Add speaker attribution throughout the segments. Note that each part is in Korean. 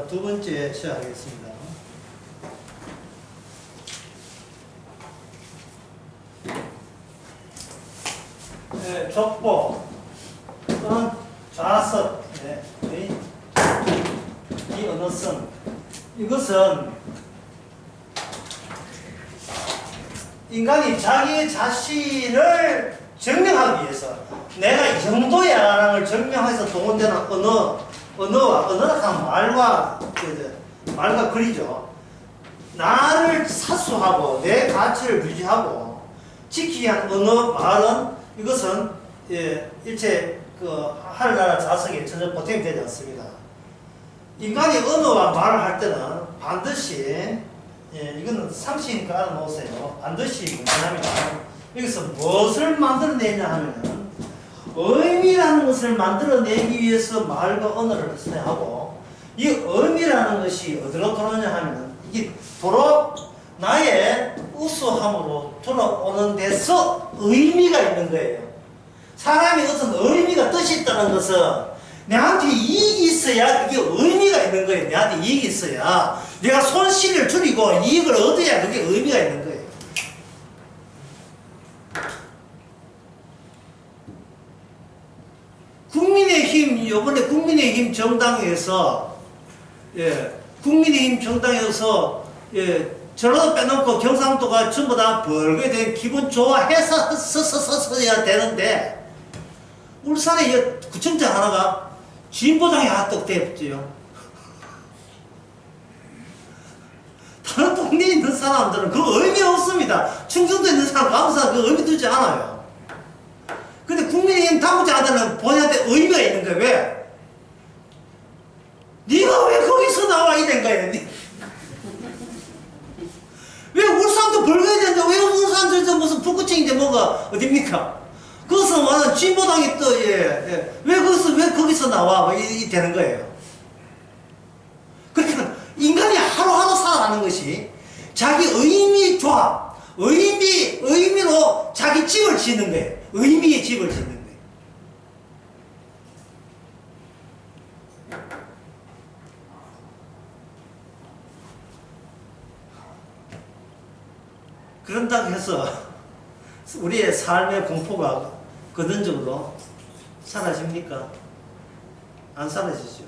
Speaker 1: 자, 두 번째 시작하겠습니다. 네, 족보 또는 좌석, 네, 이 언어성, 이것은 인간이 자기 자신을 증명하기 위해서 내가 이 정도야라는 걸 증명해서 동원되는 언어란 말과 글이죠. 나를 사수하고 내 가치를 유지하고 지키기 위한 언어, 말은 이것은 일체 하늘나라 자석에 전혀 보탬이 되지 않습니다. 인간이 언어와 말을 할 때는 반드시 이거는 상식이니까 알아놓으세요. 반드시 뭐냐면 여기서 무엇을 만들어내냐 하면은 의미라는 것을 만들어내기 위해서 말과 언어를 사용하고 이 의미라는 것이 어디로 돌아오냐 하면은 이게 나의 우수함으로 돌아오는 데서 의미가 있는 거예요. 사람이 어떤 의미가 뜻이 있다는 것은 내한테 이익이 있어야 그게 의미가 있는 거예요. 내한테 이익이 있어야 내가 손실을 줄이고 이익을 얻어야 그게 의미가 있는 거예요. 국민의힘, 이번에 국민의힘 정당에서 국민의힘 정당에서 전라도 빼놓고 경상도가 전부 다 벌게 된 기분 좋아해서 서야 되는데 울산에 구청장 하나가 진보당에 합격되었지요. 다른 동네에 있는 사람들은 그 의미 없습니다. 충청도에 있는 사람 아무 사람 그 의미 두지 않아요. 근데 국민의힘 당구자들은 본인한테 의미가 있는 거예요. 왜? 네가 왜 거기서 나와 이런 거예요. 왜 울산도 벌거야 되는데 왜 울산도 무슨 북구청인데 뭐가 어딥니까? 거기서 와는 진보당이 또 왜 거기서 나와 이 되는 거예요. 그러니까 인간이 하루하루 살아가는 것이 자기 의미 조합, 의미로 자기 집을 짓는 거예요. 의미의 집을 짓는 거예요. 그런다고 해서 우리의 삶의 공포가 근원적으로 사라집니까? 안 사라지죠.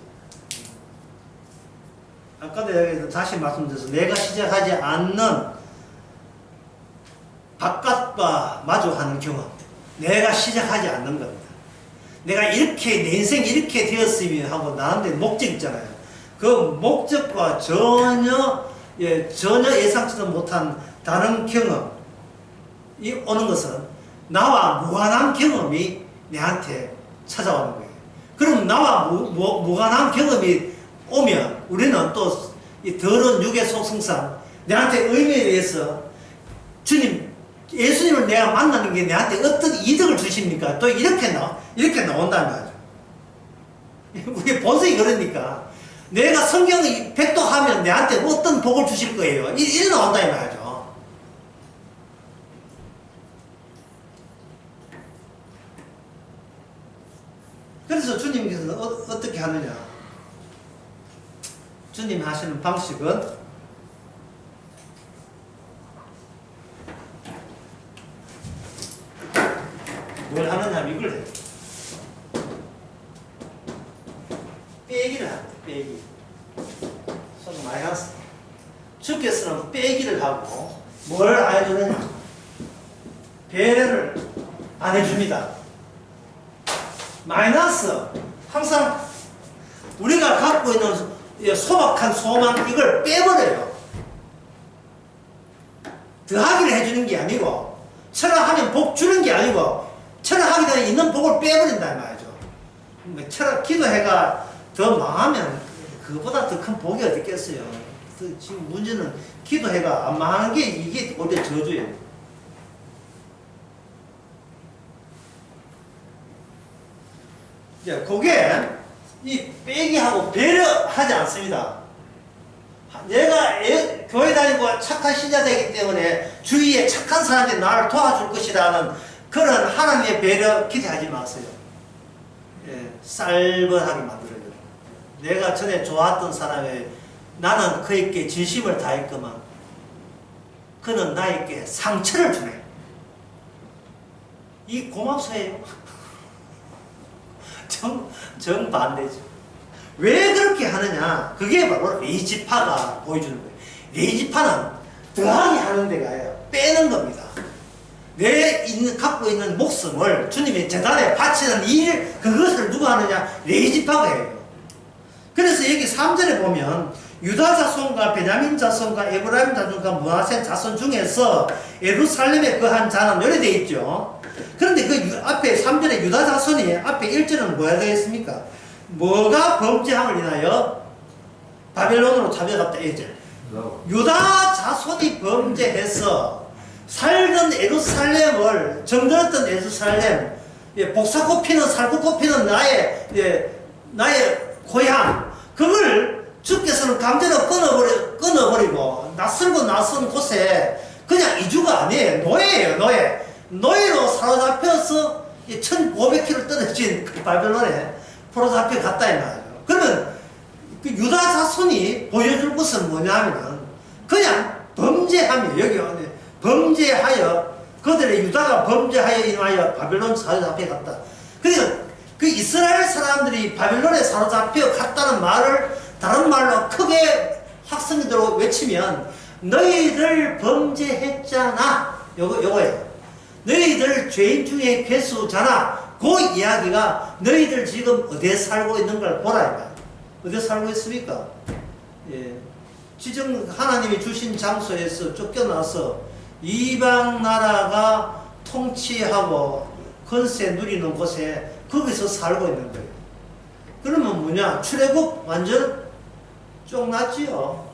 Speaker 1: 아까도 여기서 다시 말씀드려서 내가 시작하지 않는 바깥과 마주하는 경험, 내가 시작하지 않는 겁니다. 내가 이렇게 내 인생이 이렇게 되었으면 하고 나한테 목적 있잖아요. 그 목적과 전혀 예상치도 못한 다른 경험이 오는 것은 나와 무관한 경험이 내한테 찾아오는 거예요. 그럼 나와 무관한 경험이 오면 우리는 또 이 더러운 육의 속성상 내한테 의미에 대해서 예수님을 내가 만나는 게 내한테 어떤 이득을 주십니까? 또 이렇게 나온다는 거죠. 우리 본성이 그러니까 내가 성경을 백도하면 내한테 어떤 복을 주실 거예요. 이래 나온다 이 말이죠. 그래서 주님께서는 어떻게 하느냐? 주님 하시는 방식은 뭘 하느냐 이걸 해요. 빼기를 합니다. 빼기. 손 마이너스. 주께서는 빼기를 하고 뭘 안 해주느냐? 배려를 안 해줍니다. 마이너스. 항상 우리가 갖고 있는 소박한 소망 이걸 빼버려요. 더하기를 해주는 게 아니고 철학하면 복 주는 게 아니고 철학하기 전에 있는 복을 빼버린단 말이죠. 철학 기도해가 더 망하면 그보다 더 큰 복이 어디 있겠어요. 지금 문제는 기도해가 안 망하는 게 이게 오히려 저주예요. 그게 이 빼기하고 배려하지 않습니다. 내가 교회 다니고 착한 신자 되기 때문에 주위에 착한 사람들이 나를 도와줄 것이라는 그런 하나님의 배려 기대하지 마세요. 쌀벌하게 만들어요. 내가 전에 좋아했던 사람이 나는 그에게 진심을 다했구만. 그는 나에게 상처를 주네. 이 고맙소요. 정반대죠. 왜 그렇게 하느냐? 그게 바로 레이지파가 보여주는 거예요. 레이지파는 더하게 하는 데가 아니라 빼는 겁니다. 갖고 있는 목숨을 주님의 재단에 바치는 일, 그것을 누가 하느냐? 레이지파가 해요. 그래서 여기 3절에 보면 유다 자손과 베냐민 자손과 에브라임 자손과 므낫세 자손 중에서 예루살렘에 거한 자는 이렇게 되어 있죠. 그런데 그 앞에 3절에 유다 자손이 앞에 1절은 뭐가 되어 있습니까? 뭐가 범죄함을 인하여 바벨론으로 잡혀갔다 1절. 유다 자손이 범죄해서 살던 예루살렘을, 정들었던 예루살렘, 복사코 피는 살구코 피는 나의 고향, 그걸 주께서는 강제로 끊어버리고 낯설고 낯선 곳에 그냥 이주가 아니에요. 노예예요, 노예. 노예로 사로잡혀서 1500km 떨어진 그 바벨론에 포로잡혀 갔다 이 말이에요. 그러면 그 유다 자손이 보여줄 것은 뭐냐면은 그냥 범죄하며, 여기 범죄하여, 그들의 유다가 범죄하여 인하여 바벨론 사로잡혀 갔다. 그러니까 그 이스라엘 사람들이 바벨론에 사로잡혀 갔다는 말을 다른 말로 크게 확성기로 외치면 너희들 범죄했잖아, 요거예요. 너희들 죄인 중에 괴수잖아. 그 이야기가 너희들 지금 어디에 살고 있는 걸 보라. 어디에 살고 있습니까? 예. 지금 하나님이 주신 장소에서 쫓겨나서 이방 나라가 통치하고 권세 누리는 곳에 거기서 살고 있는 거예요. 그러면 뭐냐? 출애굽 완전 쫑났지요.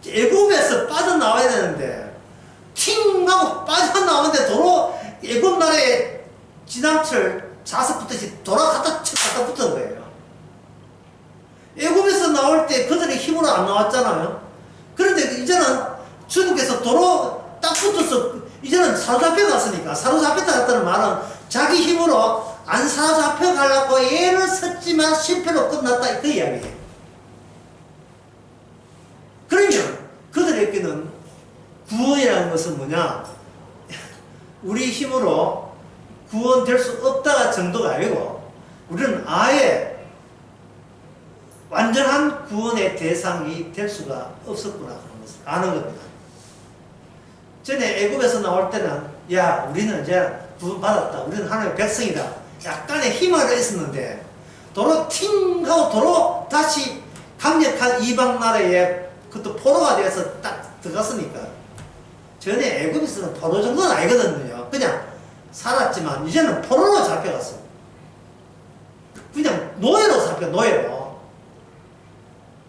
Speaker 1: 애굽에서 빠져나와야 되는데 팅 하고 빠져나오는데 도로 애굽 나라에 지상철 자석부터 돌아갔다 붙은 거예요. 애굽에서 나올 때 그들의 힘으로 안 나왔잖아요. 그런데 이제는 주님께서 도로 딱 붙어서 이제는 사로잡혀 갔으니까, 사로잡혔다 갔다는 말은 자기 힘으로 안 사로잡혀 가려고 애를 썼지만 실패로 끝났다, 그 이야기예요. 그러면 그들에게는 구원이라는 것은 뭐냐? 우리 힘으로 구원될 수 없다 정도가 아니고 우리는 아예 완전한 구원의 대상이 될 수가 없었구나 하는 것을 아는 겁니다. 전에 애굽에서 나올 때는 야, 우리는 이제 구원받았다, 우리는 하나님의 백성이다, 약간의 희망이 있었는데 도로 팅 하고 도로 다시 강력한 이방 나라에 그것도 포로가 돼서 딱 들어갔으니까, 전에 애굽에서는 포로 정도는 아니거든요. 그냥 살았지만 이제는 포로로 잡혀갔어. 그냥 노예로 잡혀, 노예로.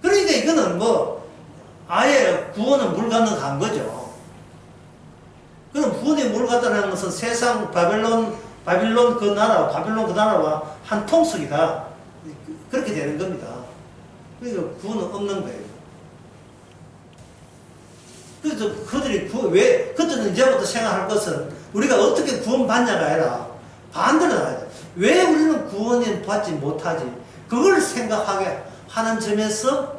Speaker 1: 그러니까 이거는 뭐 아예 구원은 물 건너간 거죠. 그럼 구원이 물 건너가는 것은 세상 바벨론 그 나라와 한 통속이다, 그렇게 되는 겁니다. 그러니까 구원은 없는 거예요. 그래서 그들은 이제부터 생각할 것은 우리가 어떻게 구원받냐가 아니라 반대로 나가야 돼. 왜 우리는 구원을 받지 못하지? 그걸 생각하게 하는 점에서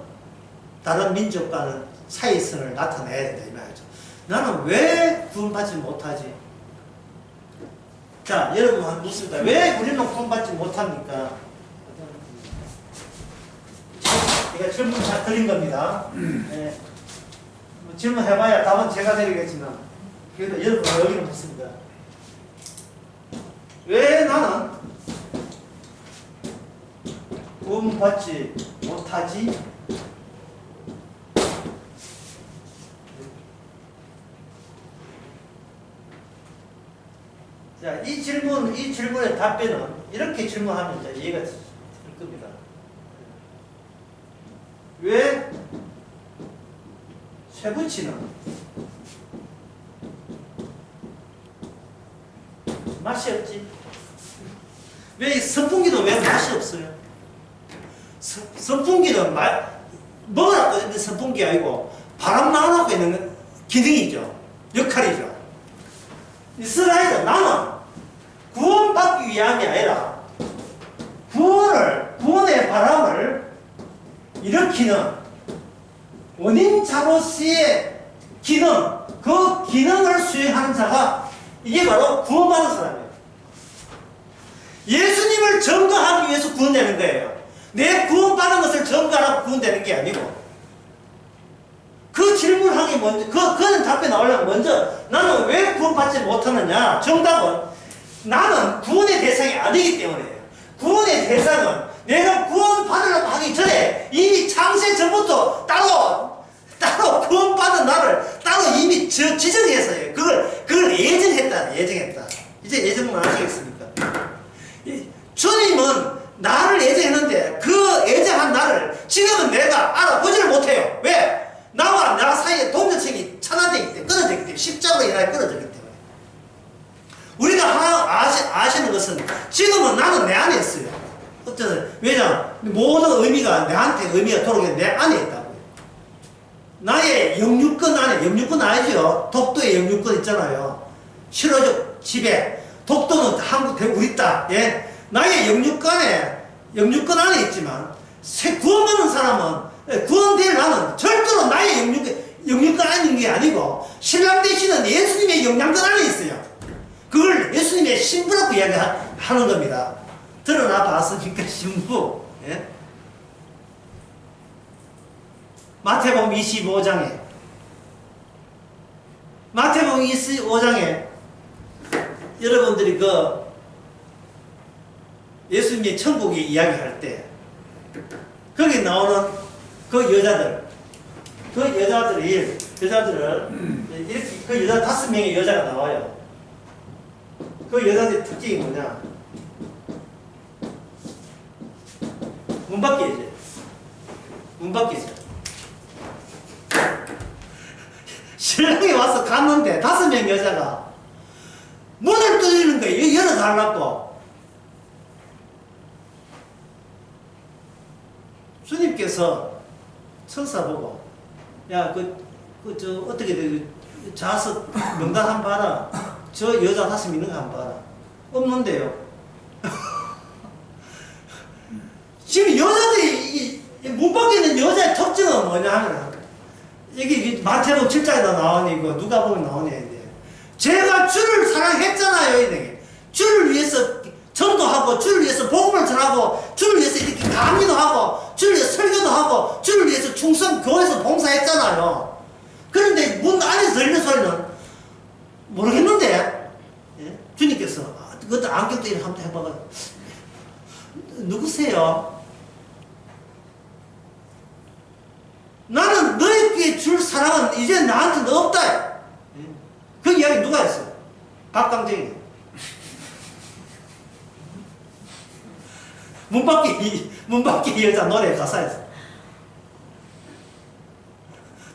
Speaker 1: 다른 민족과는 차이성을 나타내야 된다, 이 말이죠. 나는 왜 구원받지 못하지? 자, 여러분 한번 묻습니다. 왜 우리는 구원받지 못합니까? 제가 질문 잘 드린 겁니다. 네. 질문해봐야 답은 제가 드리겠지만, 그래도 여러분 여기는 묻습니다. 왜 나는 구원받지 못하지? 자, 이 질문의 답변은 이렇게 질문하면 이제 이해가 될 겁니다. 왜 쇠붙이는 맛이 없지? 왜 선풍기도 왜 맛이 없어요? 선풍기는 먹으라고 있는 선풍기 아니고 바람 나오라고 있는 기능이죠. 역할이죠. 이스라엘은 나는 구원받기 위함이 아니라 구원의 바람을 일으키는 원인자로서의 기능, 그 기능을 수행하는 자가 이게 바로 구원받은 사람이에요. 예수님을 증거하기 위해서 구원되는 거예요. 내 구원받은 것을 증거하라고 구원되는 게 아니고, 그 질문하기 먼저, 그는 답변 나오려면 먼저 나는 왜 구원받지 못하느냐? 정답은 나는 구원의 대상이 아니기 때문이에요. 구원의 대상은 내가 구원받으려고 하기 전에 이미 창세 전부터 따로 구원받은 나를 따로 이미 지정해서요. 그걸 예정했다. 이제 예정만 아시겠습니까? 주님은 나를 예정했는데 그 예정한 나를 지금은 내가 알아보지를 못해요. 왜? 나와 나 사이에 동정층이 차단되기 때문에, 끊어졌기 때문에, 십자가로 인하여 끊어졌기 때문에. 우리가 하나 아시는 것은 지금은 나는 내 안에 있어요. 어쩌든 왜냐, 모든 의미가 내한테 의미가 돌아오게 내 안에 있다고요. 나의 영유권 안에, 영유권 아니죠? 독도의 영유권 있잖아요. 실어적 지배. 독도는 한국 우리 땅. 예? 나의 영유권 안에 있지만 구원받는 사람은, 구원될 나는 절대로 나의 영유권 안에 있는 게 아니고 신랑 되시는 예수님의 영양권 안에 있어요. 그걸 예수님의 신부라고 이야기하는 겁니다. 드러나 봤으니까 신부. 예? 마태복음 25장에 여러분들이 그 예수님의 천국에 이야기할 때 거기 나오는 그 여자들을 이렇게 그 여자 5명의 여자가 나와요. 그 여자들의 특징이 뭐냐? 문 밖에 이제 신랑이 와서 갔는데 5명 여자가 문을 두드리는 거예요. 열어달라고. 주님께서 천사 보고, 야, 어떻게 자서 명단 한번 봐라. 저 여자 5명 있는 거 한번 봐라. 없는데요. 지금 여자들이, 문 밖에 있는 여자의 특징은 뭐냐 하면, 여기 마태복음 7장에도 나오니, 누가복음에 나오니, 제가 주를 사랑했잖아요. 이렇게. 주를 위해서 전도하고, 주를 위해서 복음을 전하고, 주를 위해서 이렇게 강의도 하고, 주를 위해서 설교도 하고, 주를 위해서 충성 교회에서 봉사했잖아요. 그런데 문 안에서 들리는 소리는 모르겠는데, 예? 주님께서, 그것도 안경도 이렇게 한번 해봐가, 누구세요? 나는 너에게 줄 사랑은 이제 나한테는 없다. 그 이야기 누가 했어요? 박강정이. 문 밖에 여자 노래 가사에서.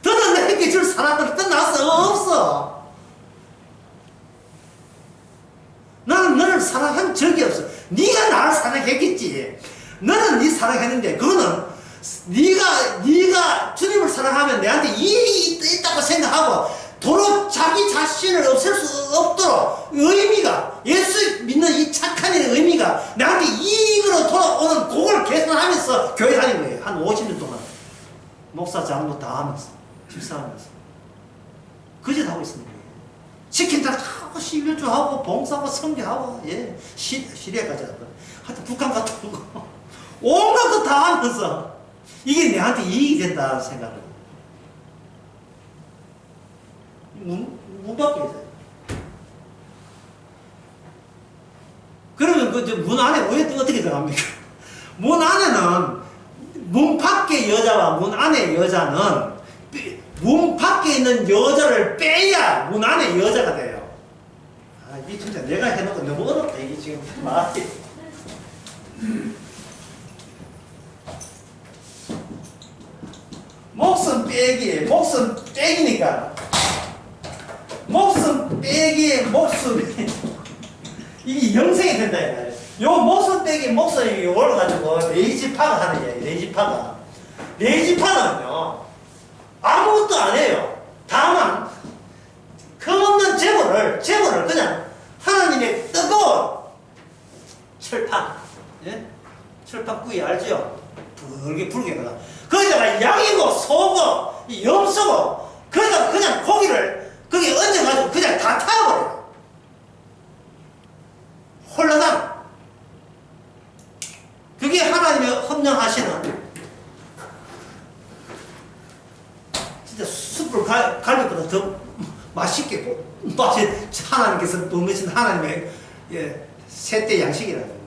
Speaker 1: 너는 너에게 줄 사랑은 끝났어. 없어. 나는 너를 사랑한 적이 없어. 네가 나를 사랑했겠지. 너는 네 사랑했는데 그거는 네가 주님을 사랑하면 내한테 이익이 있다고 생각하고 도로 자기 자신을 없앨 수 없도록 의미가, 예수 믿는 이 착한 일의 의미가 나한테 이익으로 돌아오는 그걸 개선하면서 교회 다니는 거예요. 한 50년 동안. 목사 장로 다 하면서, 집사하면서. 그짓 하고 있는 거예요. 치킨 다 하고, 11조 하고, 봉사하고, 성교하고, 예. 시리아까지 하고. 하여튼 북한 갔다 오고. 온갖 거 다 하면서 이게 내한테 이익이 된다 생각을. 문 밖에 있어요. 그러면 문 안에 왜 어떻게 들어갑니까? 문 안에는, 문 밖의 여자와 문 안의 여자는 문 밖에 있는 여자를 빼야 문 안의 여자가 돼요. 아, 이게 진짜 내가 해놓고 너무 어렵다. 이게 지금 말이. 목숨 빼기니까. 목숨 빼기에 목숨이 이게 영생이 된다 이거예요. 요 목숨 빼기 목숨이 올라가지고 레이지파가 하는 얘기예요. 레이지파는요 아무것도 안 해요. 다만 그 없는 재물을 그냥 하나님의 뜨거운 철판, 예? 찌꺼기 알죠? 붉게다가 거기다가 양이고 소고 이 염소고 거기다가 그냥 고기를 거기 얹어가지고 그냥 다 타버려요. 홀라당. 그게 하나님이 헌정하시는 진짜 숯불 갈비보다 더 맛있게 맛이 하나님께서 먹으신 하나님의 세대 양식이라는 겁니다.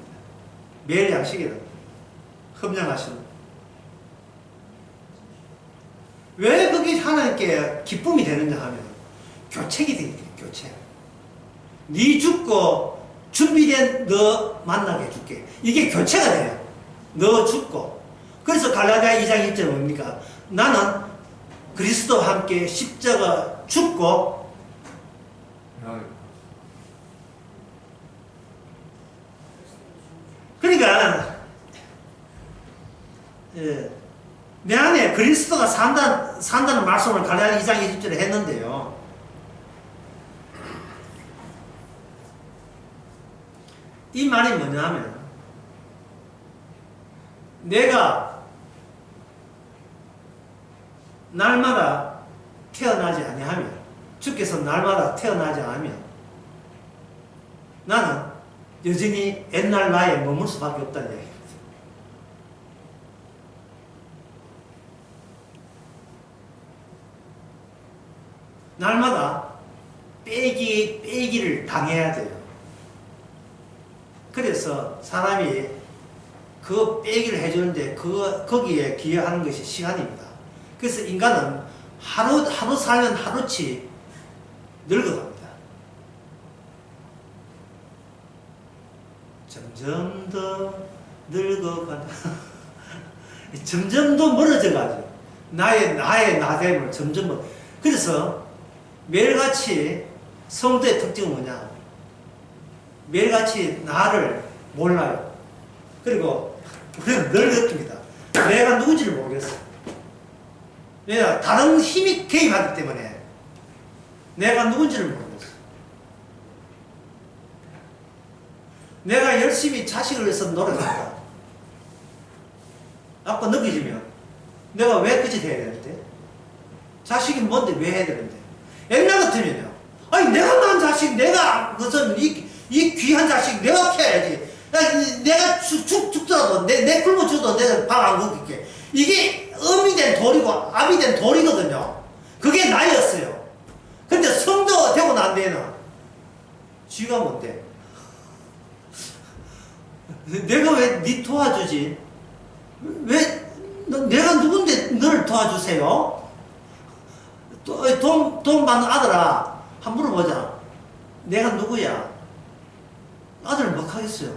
Speaker 1: 매일 양식이라는 겁니다. 헌정하시는. 왜 그게 하나님께 기쁨이 되느냐 하면 교책이 되니까 교책. 네 죽고 준비된 너 만나게 해줄게. 이게 교체가 돼요. 너 죽고. 그래서 갈라디아 2장 1절 뭡니까? 나는 그리스도와 함께 십자가 죽고 그러니까 내 안에 그리스도가 산다는 말씀을 갈라디아 2장 20절에 했는데요. 이 말이 뭐냐면 내가 날마다 태어나지 아니하면 주께서 날마다 태어나지 않으면 나는 여전히 옛날 나에 머물 수밖에 없다는 얘기입니다. 날마다 빼기를 당해야 돼요. 그래서 사람이 그 빼기를 해주는데 거기에 기여하는 것이 시간입니다. 그래서 인간은 하루 살면 하루치 늙어갑니다. 점점 더 늙어간다. 점점 더 멀어져가지고 나의 나됨을 점점 멀어. 그래서 매일같이 성도의 특징은 뭐냐? 매일같이 나를 몰라요. 그리고 우리는 늘 느낍니다. 내가 누군지를 모르겠어. 왜냐? 다른 힘이 개입하기 때문에 내가 누군지를 모르겠어. 내가 열심히 자식을 위해서 노력한다. 아빠 느껴지면 내가 왜 그짓 해야 되는데? 자식이 뭔데 왜 해야 되는데? 옛날 같으면요. 아니 내가 낳은 자식 내가 무슨 이 귀한 자식 내가 키워야지. 내가 죽더라도 내 굶어 죽어도 내가 밥 안 먹을게. 이게 음이 된 돌이고 압이 된 돌이거든요. 그게 나였어요. 근데 성도가 되고 난 뒤에는 쥐가 뭔데? 내가 왜 니 도와주지? 왜 내가 누군데 너를 도와주세요? 돈 받는 아들아 한 번 물어보자. 내가 누구야? 아들은 뭐 하겠어요?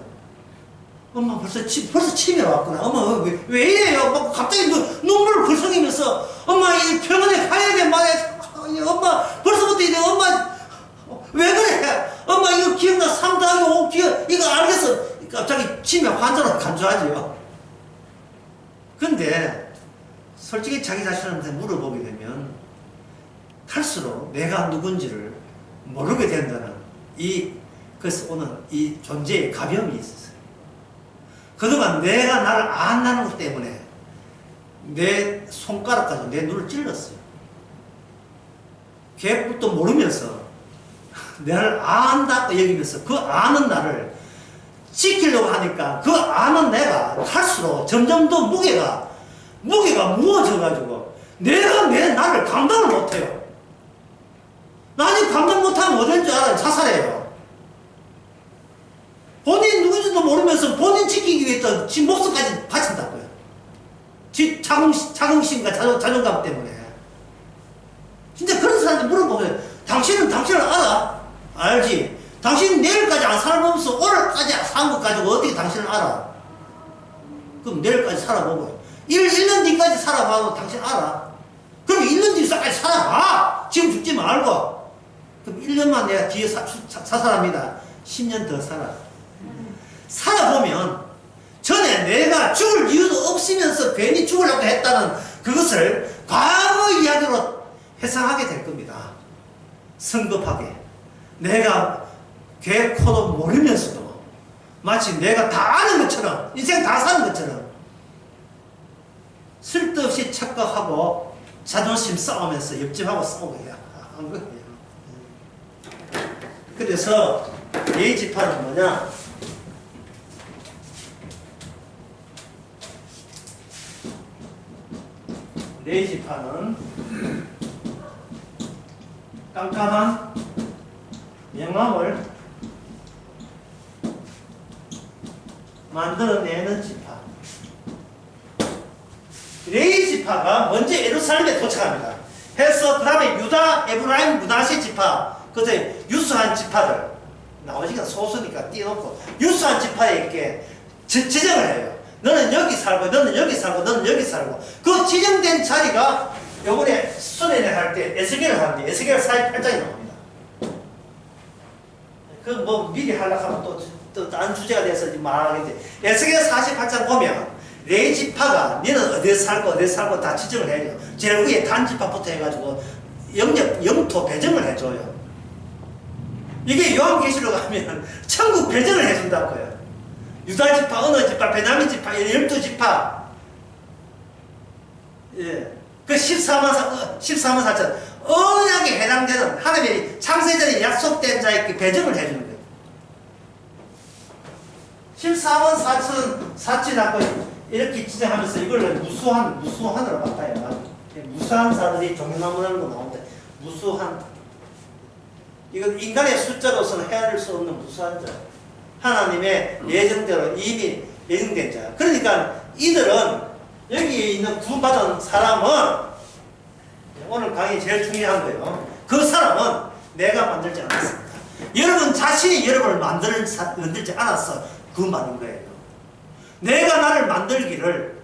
Speaker 1: 엄마 벌써 침이 왔구나. 엄마 왜 이래요? 막 갑자기 눈물을 글썽이면서 엄마 이 병원에 가야 돼 말이야. 엄마 벌써부터 이래. 엄마 왜 그래? 엄마 이거 기억나? 3 더하기 5 기억 이거 알겠어. 갑자기 침이 환자로 간주하지요. 근데 솔직히 자기 자신한테 물어보게 되면 갈수록 내가 누군지를 모르게 된다는 그래서 오는 이 존재의 가벼움이 있었어요. 그동안 내가 나를 안 나는 것 때문에 내 손가락 가지고 내 눈을 찔렀어요. 개뿔도 모르면서 나를 안다고 여기면서 그 아는 나를 지키려고 하니까 그 아는 내가 갈수록 점점 더 무게가 무거워져가지고 내가 내 나를 감당을 못해요. 나는 감당 못하면 어떨 줄 알아요? 자살해요. 본인 누군지도 모르면서 본인 지키기 위해서 지 목숨까지 바친다고요. 지 자긍심과 자존감 때문에. 진짜 그런 사람한테 물어보면 당신을 알아? 알지? 당신 내일까지 안 살아보면서 오늘까지 산 것 가지고 어떻게 당신을 알아? 그럼 내일까지 살아보고 1년 뒤까지 살아봐도 당신 알아? 그럼 1년 뒤까지 살아봐! 지금 죽지 말고. 그럼 1년만 내가 뒤에 사살합니다. 10년 더 살아. 살아보면 전에 내가 죽을 이유도 없으면서 괜히 죽으려고 했다는 그것을 과거 이야기로 회상하게 될 겁니다. 성급하게. 내가 개코도 모르면서도 마치 내가 다 아는 것처럼 인생 다 사는 것처럼 쓸데없이 착각하고 자존심 싸우면서 옆집하고 싸우고 한 거예요. 그래서 예의지파는 뭐냐? 예의지파는 깜깜한 명함을 만들어내는 지파. 레위 지파가 먼저 예루살렘에 도착합니다. 해서 그 다음에 유다, 에브라임, 므낫세 지파, 그때 유수한 지파들 나오지가 소수니까 띄워놓고 유수한 지파에게 지정을 해요. 너는 여기 살고, 너는 여기 살고, 너는 여기 살고. 그 지정된 자리가 요번에 수련회 할 때 에스겔을 하는데 에스겔 48장이 나옵니다. 그 뭐 미리 하려고 하면 또 다른 주제가 돼서 말하겠는데 에스겔 48장 보면 레위 지파가 너는 어디에 살고 다 지정을 해요. 제일 위에 단지파부터 해가지고 영토 배정을 해줘요. 이게 요한계시록 가면 천국 배정을 해준다고요. 유다 지파, 어느 지파, 베냐민 지파, 12지파. 예. 그 14만 4천 언약에 해당되는 하나님의 창세전에 약속된 자에게 배정을 해주는 거예요. 14만 4천 사치나고 이렇게 지정하면서 이걸 무수한으로 바꿔요. 무수한 자들이 종려나무라는 거 나오는데 무수한, 이건 인간의 숫자로서는 헤아릴 수 없는 무수한 자, 하나님의 예정대로 이미 예정된 자. 그러니까 이들은 여기에 있는 구원받은 사람은 오늘 강의 제일 중요한 거예요. 그 사람은 내가 만들지 않았습니다. 여러분 자신이 여러분을 만들지 않았어. 구원받은 거예요. 내가 나를 만들기를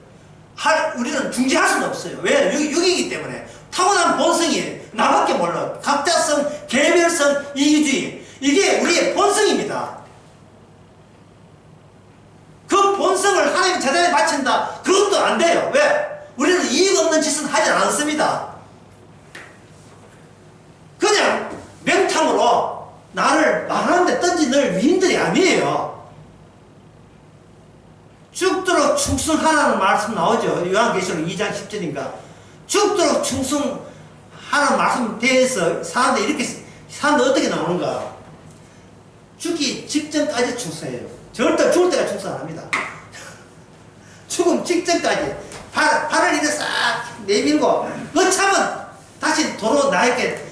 Speaker 1: 우리는 중지할 수는 없어요. 왜? 육이기 때문에. 타고난 본성이 나밖에 몰라. 각자성, 개별성, 이기주의. 이게 우리의 본성입니다. 그 본성을 하나님 재단에 바친다. 그것도 안 돼요. 왜? 우리는 이익 없는 짓은 하지 않습니다. 그냥 명탕으로 나를 망하는데 던지는 위인들이 아니에요. 죽도록 충성하라는 말씀 나오죠. 요한계시록 2장 10절인가. 죽도록 충성하라는 말씀 대해서 사람들이 이렇게, 사람들 어떻게 나오는가. 죽기 직전까지 충성해요. 절대 죽을 때가 충성 안 합니다. 죽음 직전까지 발을 이렇게 싹 내밀고 어차면 다시 도로 나에게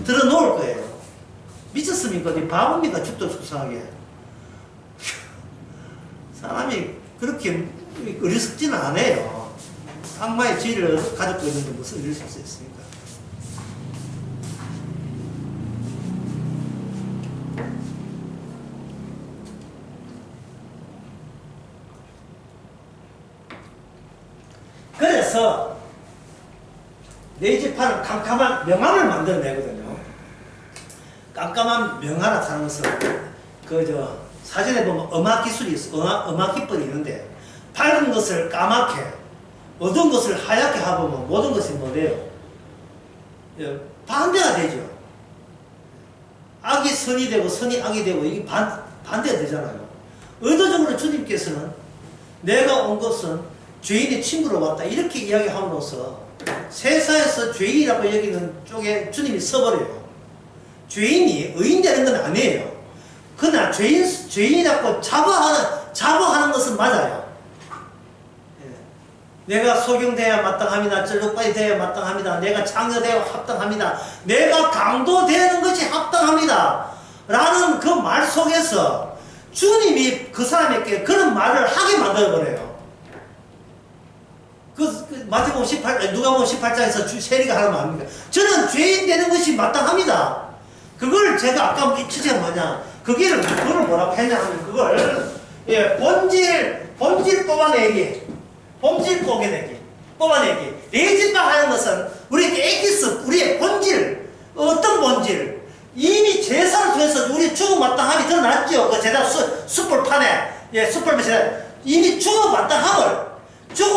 Speaker 1: 들어놓을 거예요. 미쳤습니까? 바보입니까? 죽도록 충성하게. 사람이 그렇게 어리석지는 않아요. 악마의 지혜를 가지고 있는데 무슨 어리석을 수 있습니까? 그래서 내 지파는 깜깜한 명함을 만들어내거든요. 깜깜한 명함을 하는 것은 사전에 보면 음악 기술이 있어. 음악 기법이 있는데 밝은 것을 까맣게, 어두운 것을 하얗게 하면 모든 것이 뭐래요? 반대가 되죠. 악이 선이 되고 선이 악이 되고 이게 반대가 되잖아요. 의도적으로 주님께서는 내가 온 것은 죄인의 친구로 왔다 이렇게 이야기함으로써 세상에서 죄인이라고 여기는 쪽에 주님이 서버려요. 죄인이 의인 되는 건 아니에요. 그러나 죄인이라고 자부하는 것은 맞아요. 내가 소경되어야 마땅합니다. 쩔룩바이 되어야 마땅합니다. 내가 창녀되어 합당합니다. 내가 강도되는 것이 합당합니다. 라는 그 말 속에서 주님이 그 사람에게 그런 말을 하게 만들어버려요. 마태복음 18, 누가복음 18장에서 세리가 하는 말입니다. 저는 죄인 되는 것이 마땅합니다. 그걸 제가 아까 주제가 뭐냐. 그거를 뭐라고 했냐 하면 그걸, 본질 뽑아내기. 본질 뽑아내기. 레지파 하는 것은 우리의 에기스, 우리의 본질, 어떤 본질. 이미 제사를 통해서 우리 죽음 마땅함이 드러났죠. 그 제사 숯불판에, 숯불판에 이미 죽음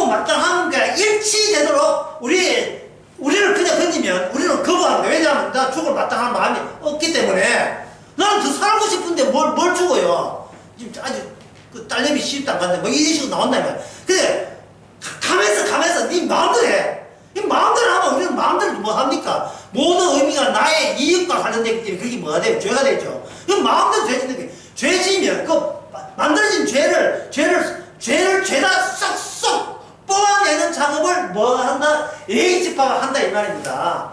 Speaker 1: 마땅함과 일치되도록 우리를 그냥 던지면 우리는 거부하는 거예요. 왜냐하면 나 죽을 마땅한 마음이 없기 때문에 나는 더 살고 싶은데 뭘 죽어요. 지금 아주 딸내미 시집도 안 갔는데 뭐 이런 식으로 나온다면. 근데 가면서 가면서 네 마음대로 해. 이 마음대로 하면 우리는 마음대로 뭐 합니까? 모든 의미가 나의 이익과 관련되기 때문에 그게 뭐가 돼요? 죄가 되죠. 그 마음대로 죄짓는 게 죄지면 그 만들어진 죄를 죄다 쏙쏙 뽑아내는 작업을 뭐 한다? 예의집화가 한다 이 말입니다.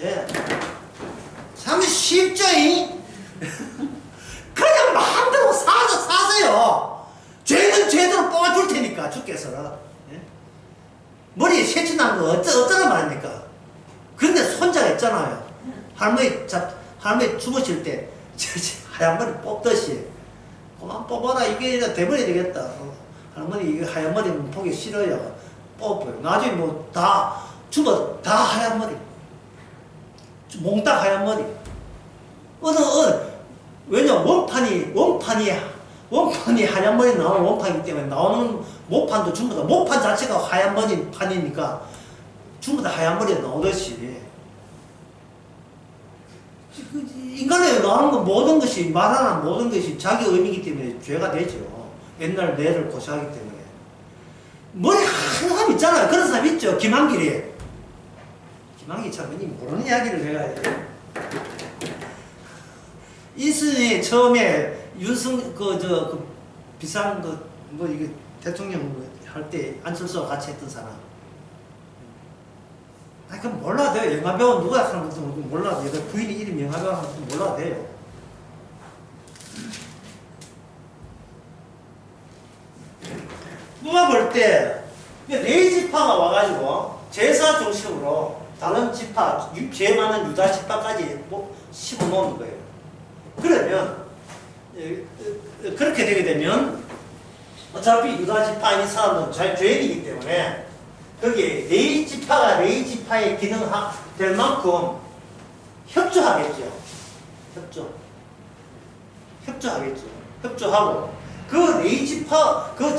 Speaker 1: 예. 참 쉽죠? 그냥 마음대로 사세요. 죄는 죄대로 뽑아줄 테니까 주께서. 예? 머리에 새치 난 거 어쩌나 말입니까? 근데 손자가 있잖아요. 할머니 주무실 때 하얀 머리 뽑듯이 그만 뽑아라. 이게 돼버려야 되겠다. 할머니 이거 하얀 머리 보기 싫어요. 뽑아요. 나중에 뭐 다 주부 다 하얀 머리. 몽딱 하얀 머리. 왜냐 원판이 하얀 머리 나오는 원판이기 때문에 나오는 목판도 전부 다 목판 자체가 하얀 머리 판이니까 전부 다 하얀 머리가 나오듯이 인간에 나오는 건 모든 것이 말하는 모든 것이 자기 의미이기 때문에 죄가 되죠. 옛날 뇌를 고시하기 때문에 머리 하얀 사람 있잖아요. 그런 사람 있죠. 김한길이 참 모르는 이야기를 해야 돼. 이순이 처음에 비싼 이게 대통령 할 때 안철수와 같이 했던 사람. 그럼 몰라도 돼요. 영화배우 누가 하는 것도 몰라도 돼요. 부인이 이름이 영화배우 하는 것도 몰라도 돼요. 누가 볼 때, 레이지파가 와가지고, 제사 중심으로 다른 지파, 죄 많은 유다 지파까지 씹어놓은 거예요. 그러면, 그렇게 되게 되면, 어차피 유다 지파인 사람은 죄인이기 때문에, 거기에 레이지파가 레이지파의 기능될 만큼 협조하겠죠. 협조하겠죠. 협조하고 그 레이지파 그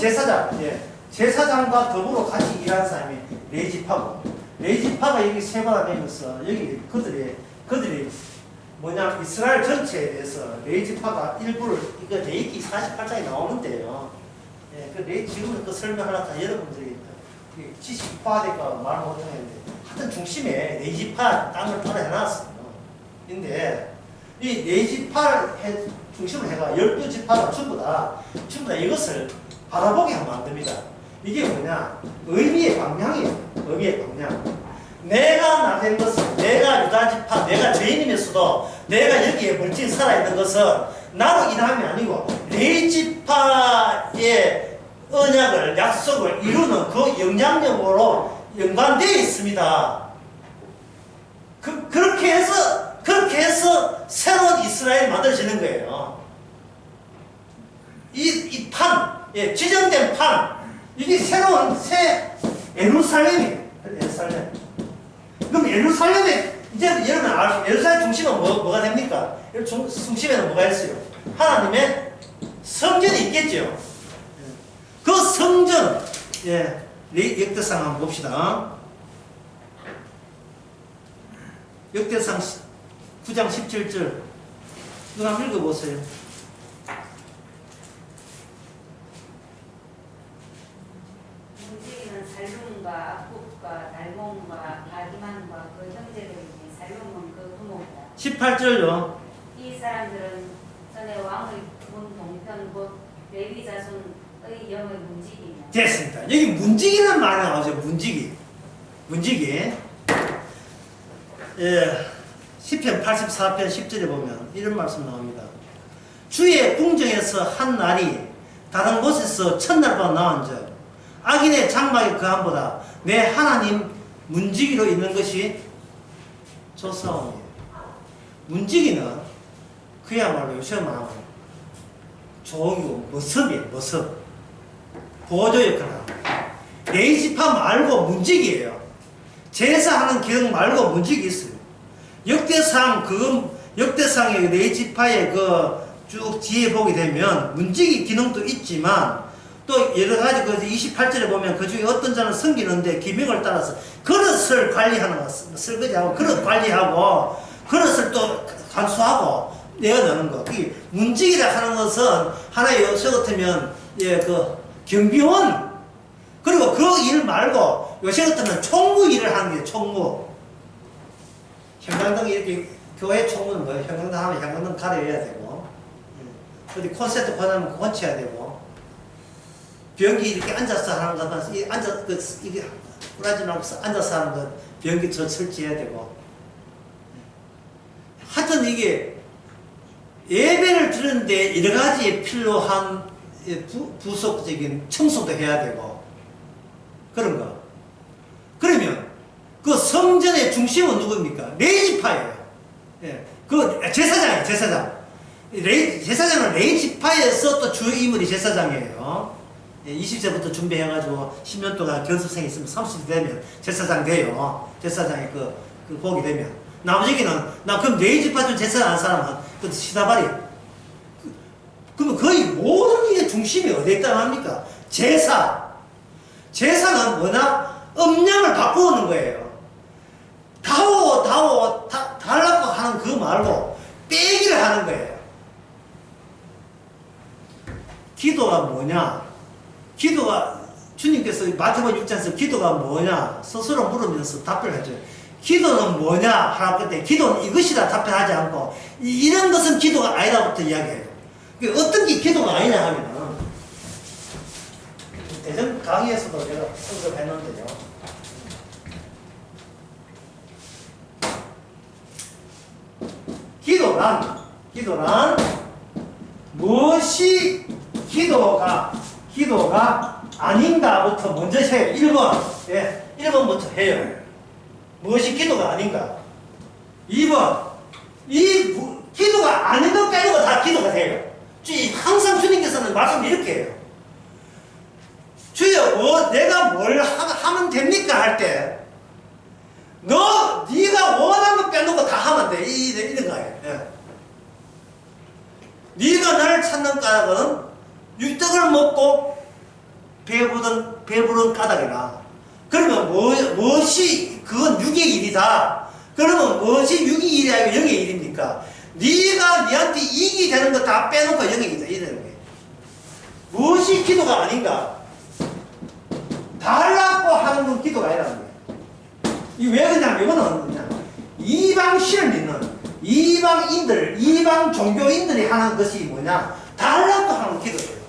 Speaker 1: 제사장과 더불어 같이 일하는 사람이 레이지파고 레이지파가 여기 세분화되면서 여기 그들이 뭐냐 이스라엘 전체에 대해서 레이지파가 일부를 이거 레이기 48장에 나오는데요. 예, 지금은 그 설명하려고 여러분들이 지식 과대가 말 못하는데 하여튼 중심에 레이지파 땅을 따라 해놨어요. 근데 이 레이지파 중심으로 해가 12지파가 전부 다 이것을 바라보게 하면 안 됩니다. 이게 뭐냐? 의미의 방향이에요. 의미의 방향. 내가 나된 것은 내가 유다지파, 내가 죄인이면서도 내가 여기에 멀쩡히 살아있는 것은 나로 인함이 아니고 레이지파의 언약을, 약속을 이루는 그 영향력으로 연관되어 있습니다. 그렇게 해서 새로운 이스라엘이 만들어지는 거예요. 이 판, 지정된 판, 이게 새로운 새 예루살렘이에요. 예루살렘. 그럼 예루살렘에, 이제 여러분 예루살렘 중심은 뭐가 됩니까? 중심에는 뭐가 있어요? 하나님의 성전이 있겠죠. 그 성전, 역대상 한번 봅시다. 역대상 9장 17절. 누가 한번 읽어보세요.
Speaker 2: 문지기는 살룸과 악굽과 달몬과 아기만과 그 형제들이니 살룸은 그 부모이다.
Speaker 1: 18절요.
Speaker 2: 이 사람들은 전에 왕의 문 동편 곧 레위 자손 의 영의 문지기냐.
Speaker 1: 됐습니다. 여기 문지기는 말이 나오죠. 문지기. 시편 84편 10절에 보면 이런 말씀 나옵니다. 주의 궁정에서 한 날이 다른 곳에서 첫날보다 나은즉 악인의 장막이 그함보다 내 하나님 문지기로 있는 것이 좋사오니. 문지기는 그야말로 요새 말하면 조이고 모습 보조 역할을 합니다. 레이지파 말고 문지기예요. 제사하는 기능 말고 문지기 있어요. 역대상의 레이지파의 쭉 뒤에 보게 되면 문지기 기능도 있지만 또 여러 가지 28절에 보면 그 중에 어떤 자는 섬기는데 기명을 따라서 그릇을 관리하는 거, 설거지하고 그릇 관리하고 그릇을 또 간수하고 내어놓는 거. 이 문지기라 하는 것은 하나의 요소 같으면 경비원 그리고 그 일 말고 요새 같으면 총무 일을 하는 게 총무. 형광등 이렇게 교회 총무는 뭐예요? 형광등 하면 형광등 가려야 되고, 어디 콘서트 권하면 권쳐야 되고, 변기 이렇게 앉아서 하는 거 같아서 이게 꾸라지 말고 앉아서 하는 거 변기 저 설치해야 되고. 하여튼 이게 예배를 드리는데 여러 가지에 필요한 부속적인 청소도 해야 되고 그런 거. 그러면 그 성전의 중심은 누구입니까? 레이지파예요. 예. 그 제사장이에요. 제사장. 제사장은 레이지파에서 또 주 인물이 제사장이에요. 20세부터 준비해가지고 10년 동안 견습생이 있으면 30세 되면 제사장 돼요. 제사장이 그 복이 되면. 나머지는, 그럼 레이지파 중 제사장 한 사람은 그 시다발이. 그러면 거의 모든 일의 중심이 어디에 있다고 합니까? 제사. 제사는 뭐냐? 음량을 바꾸는 거예요. 달라고 하는 그거 말고 빼기를 하는 거예요. 기도가 뭐냐? 기도가, 주님께서 마태복음 6장에서 기도가 뭐냐? 스스로 물으면서 답변을 하죠. 기도는 뭐냐? 하라고 때 기도는 이것이다 답변하지 않고 이런 것은 기도가 아니라부터 이야기해요. 어떤 게 기도가 아니냐 하면은 대전 강의에서도 제가 언급했는데요. 기도란 무엇이 기도가 아닌가부터 먼저 해요. 1번. 예, 1번부터 해요. 무엇이 기도가 아닌가? 2번. 기도가 아닌 것 빼는 거 다 기도가 돼요. 항상 주님께서는 말씀 이렇게 해요. 주여, 내가 뭘 하면 됩니까? 할 때, 네가 원하는 거 빼놓고 다 하면 돼. 이런 거예요. 예. 네가 나를 찾는 까닭은 육떡을 먹고 배부른 까닭이라. 그러면 무엇이 그건 육의 일이다. 그러면 무엇이 육의 일이 아니고 영의 일입니까? 네가 네한테 이익이 되는 거 다 빼놓고 영의 일이다. 이러는 거예요. 무엇이 기도가 아닌가? 달라고 하는 건 기도가 아니라는 거예요. 왜 그러냐면 이거는 그냥 이방 신을 믿는 이방 종교인들이 하는 것이 뭐냐? 달라고 하는 기도예요.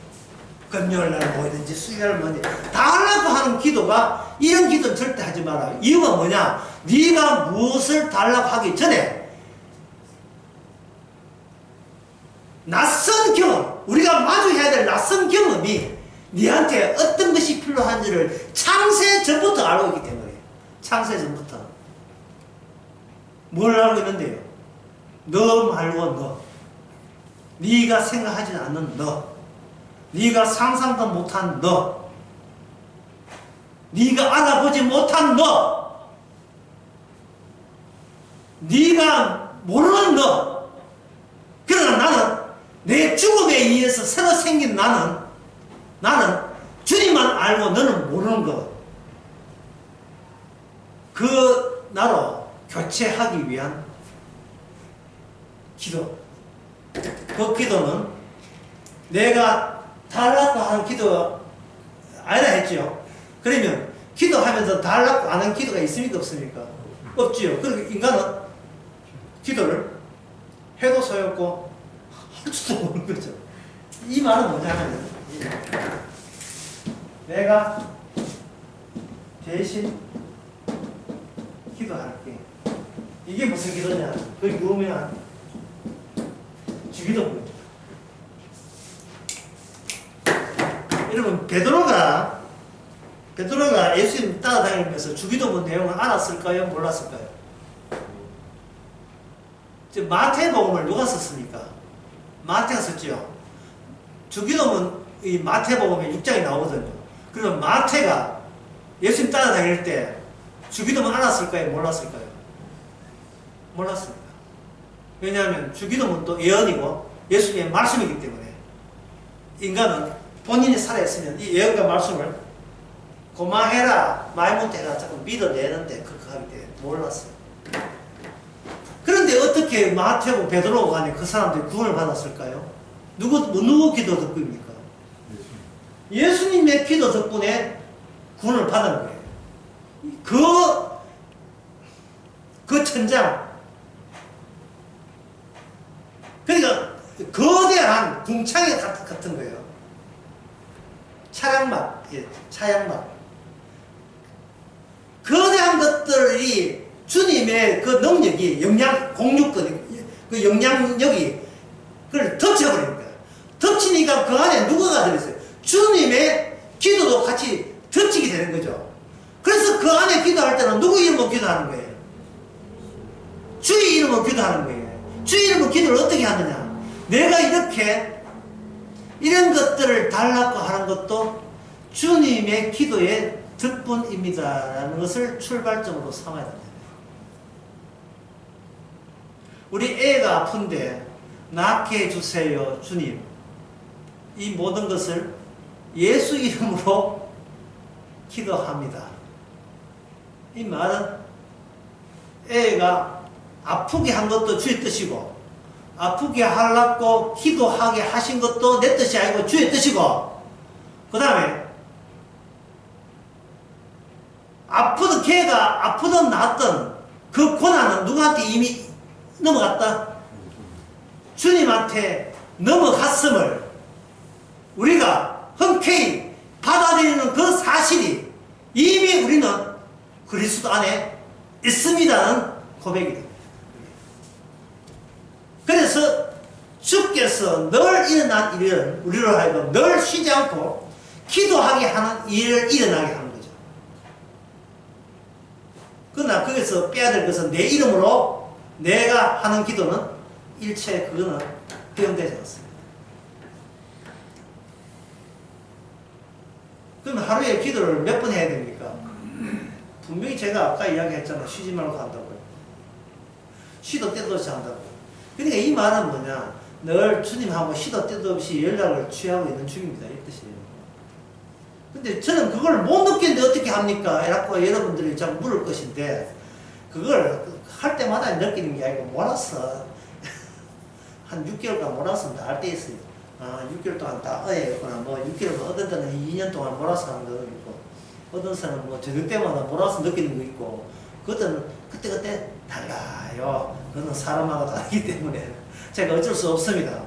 Speaker 1: 금요일날 뭐든지 수요일날 뭐든지 달라고 하는 기도가 이런 기도는 절대 하지 마라. 이유가 뭐냐? 네가 무엇을 달라고 하기 전에 낯선 경험, 우리가 마주해야 될 낯선 경험이 네한테 어떤 것이 필요한지를 창세 전부터 알고 있기 때문에. 창세 전부터 뭘 알고 있는데요? 너 말고 너, 네가 생각하지 않는 너, 네가 상상도 못한 너, 네가 알아보지 못한 너, 네가 모르는 너. 그러나 나는 내 죽음에 의해서 새로 생긴 나는 주님만 알고 너는 모르는 것. 그 나로 교체하기 위한 기도. 그 기도는 내가 달라고 하는 기도 아니라 했죠. 그러면 기도하면서 달라고 하는 기도가 있습니까? 없습니까? 없지요. 그리고 인간은 기도를 해도 소용없고 할 줄도 모르는 거죠. 이 말은 뭐냐면 내가 대신 기도할게. 이게 무슨 기도냐? 그 유명한 주기도입니다. 여러분, 베드로가 예수님 따라다니면서 주기도문 내용을 알았을까요? 몰랐을까요? 마태복음을 누가 썼습니까? 마태가 썼죠. 주기도문 이 마태복음에 6장이 나오거든요. 그러면 마태가 예수님 따라다닐 때 주기도문 알았을까요? 몰랐을까요? 몰랐습니다. 왜냐하면 주기도문도 예언이고 예수님의 말씀이기 때문에 인간은 본인이 살아있으면 이 예언과 말씀을 고마해라 마이못해라 자꾸 믿어내는데 그렇게 하기 때문에 몰랐어요. 그런데 어떻게 마태고 베드로가 간에 그 사람들이 구원을 받았을까요? 누구 기도 덕분입니까? 예수님의 기도 덕분에 구원을 받은 거예요. 그 천장. 그러니까 거대한 궁창이 같은 거예요. 차량막, 예, 차량막. 거대한 것들이 주님의 그 능력이, 그 영향력이, 그걸 덮쳐버린 거예요. 덮치니까 그 안에 누구가 들어있어요? 주님의 기도도 같이 덮치게 되는 거죠. 그래서 그 안에 기도할 때는 누구 이름으로 기도하는 거예요? 주의 이름으로 기도하는 거예요. 주의 이름으로 기도를 어떻게 하느냐? 내가 이렇게 이런 것들을 달라고 하는 것도 주님의 기도의 덕분입니다 라는 것을 출발점으로 삼아야 됩니다. 우리 애가 아픈데 낫게 해주세요 주님. 이 모든 것을 예수 이름으로 기도합니다. 이 말은 애가 아프게 한 것도 주의 뜻이고, 아프게 하려고 기도하게 하신 것도 내 뜻이 아니고 주의 뜻이고, 그 다음에 걔가 아프든 낫든 그 고난은 누구한테 이미 넘어갔다? 주님한테 넘어갔음을 우리가 흔쾌히 받아들이는 그 사실이 이미 우리는 그리스도 안에 있습니다는 고백이 됩니다. 그래서 주께서 늘 일어난 일을 우리로 하여금 늘 쉬지 않고 기도하게 하는 일을 일어나게 하는 거죠. 그러나 거기서 빼야 될 것은 내 이름으로 내가 하는 기도는 일체 그거는 허용되지 않습니다. 그럼 하루에 기도를 몇 번 해야 됩니까? 분명히 제가 아까 이야기했잖아요. 쉬지 말고 한다고요. 쉬도 때도 없이 한다고요. 그러니까 이 말은 뭐냐? 늘 주님하고 쉬도 때도 없이 연락을 취하고 있는 중입니다. 이 뜻이에요. 근데 저는 그걸 못 느끼는데 어떻게 합니까? 라고 여러분들이 자꾸 물을 것인데, 그걸 할 때마다 느끼는 게 아니고 몰아서 한 6개월간 몰아서 다 할 때 있어요. 6개월 동안 다 어였구나. 뭐 6개월, 어떤 때는 2년 동안 몰아서 하는 거 있고, 어떤 사람은 뭐 저녁 때마다 몰아서 느끼는 거 있고, 그것은 그때 달라요. 그건 사람마다 다르기 때문에 제가 어쩔 수 없습니다.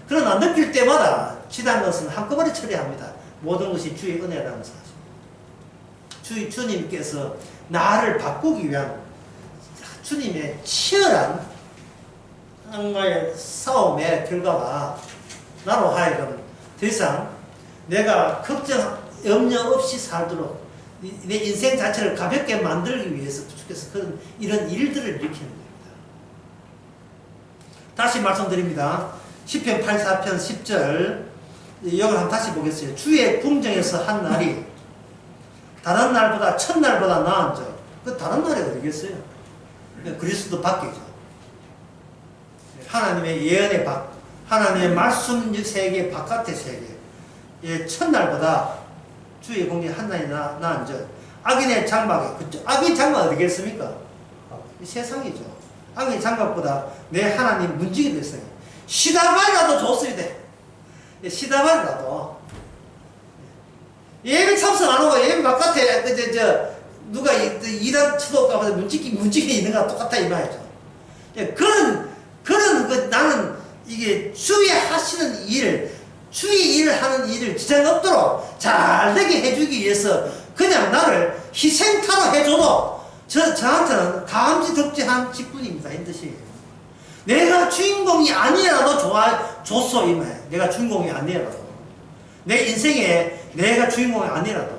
Speaker 1: 그러나 느낄 때마다 지난 것은 한꺼번에 처리합니다. 모든 것이 주의 은혜라는 사실. 주님께서 나를 바꾸기 위한 주님의 치열한 정말 싸움의 결과가 나로 하여금 더 이상 내가 걱정, 염려 없이 살도록 내 인생 자체를 가볍게 만들기 위해서 주께서 이런 일들을 일으키는 겁니다. 다시 말씀드립니다. 시편 84편 10절 이걸 한번 다시 보겠어요. 주의 궁정에서 한 날이 다른 날보다 첫날보다 나은 점. 그 다른 날이 어디겠어요? 그리스도 밖이죠. 하나님의 예언의 밖, 하나님의 말씀 세계 바깥의 세계. 예, 첫날보다 주의 궁정에 한 날이 나은 점. 악인의 장막에, 악인 장막 어디겠습니까? 세상이죠. 악인의 장막보다 내 하나님 문지기 됐어요. 시다발이라도 좋습니다. 시다발이라도 예배 참석 안 하고 예배 바깥에 누가 일한 쳐도가 문지기 있는가 똑같다 이 말이죠. 그런 나는 이게 주의 하시는 일, 주의 일을 하는 일을 지장 없도록 잘 되게 해주기 위해서 그냥 나를 희생타로 해줘도 저한테는 감지덕지한 직분입니다. 이 뜻이에요. 내가 주인공이 아니라도 줬어 이 말. 내가 주인공이 아니라도, 내 인생에 내가 주인공이 아니라도.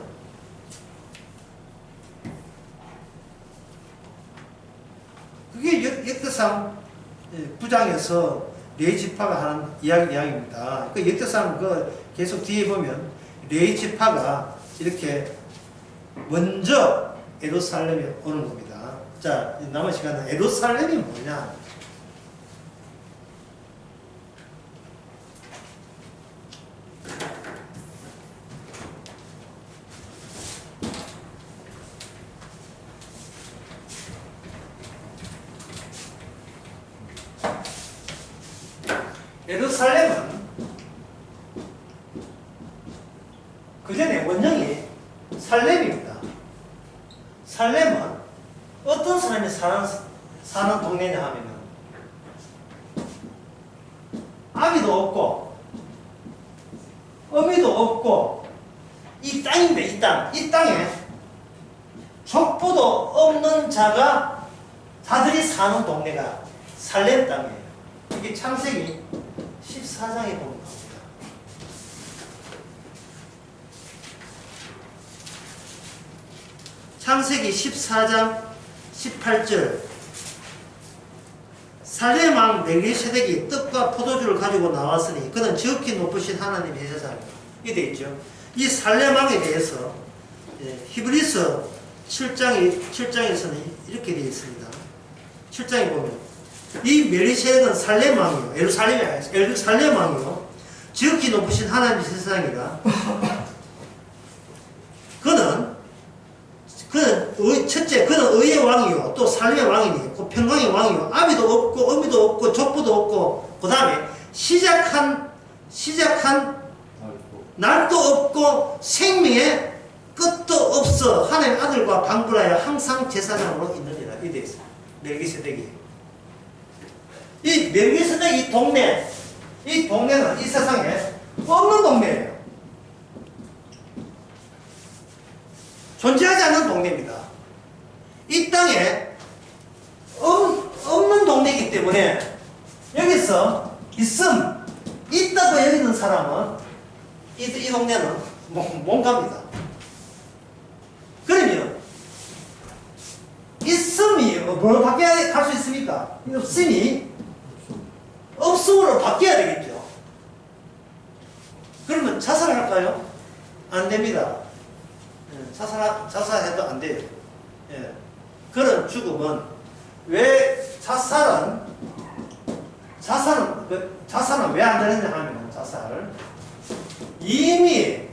Speaker 1: 그게 역대상 9장에서 레위 지파가 하는 이야기입니다. 그 역대상 계속 뒤에 보면 레위 지파가 이렇게 먼저 예루살렘에 오는 겁니다. 자, 남은 시간은 예루살렘이 뭐냐? 예루살렘은 그 전에 원형이 살렘입니다. 없고 어미도 없고 이 땅인데 이 땅에 족보도 없는 자들이 사는 동네가 살렘 땅이에요. 이게 창세기 14장에 보면 나옵니다. 창세기 14장 18절 살렘 왕 멜기세덱이 떡과 포도주를 가지고 나왔으니 그는 지극히 높으신 하나님의 제사장이다. 이게 되어 있죠. 이 살렘 왕에 대해서 히브리서 7장에서는 이렇게 되어 있습니다. 7장에 보면 이 멜기세덱은 살렘 왕이요. 예루살렘 왕이요. 지극히 높으신 하나님의 제사장이라. 첫째, 그는 의의 왕이요. 또 살렘의 왕이니, 그 평강의 왕이요. 아비도 없고, 어미도 없고, 족보도 없고, 그 다음에 시작한 날도 없고, 생명의 끝도 없어. 하나님의 아들과 방불하여 항상 제사장으로 있느니라. 이 돼 있어요. 멜기세덱이. 이 멜기세덱 이 동네는 이 세상에 없는 동네예요. 존재하지 않는 동네입니다. 이 땅에 없는 동네이기 때문에 여기서 있다고 여기는 사람은 이 동네는 못 갑니다. 그러면 있음이 뭘 바뀌어야 갈 수 있습니까? 없음이 없음으로 바뀌어야 되겠죠. 그러면 자살할까요? 안 됩니다. 자살해도 안 돼요. 예. 그런 죽음은 왜 자살은 왜 안 되느냐 하면 이미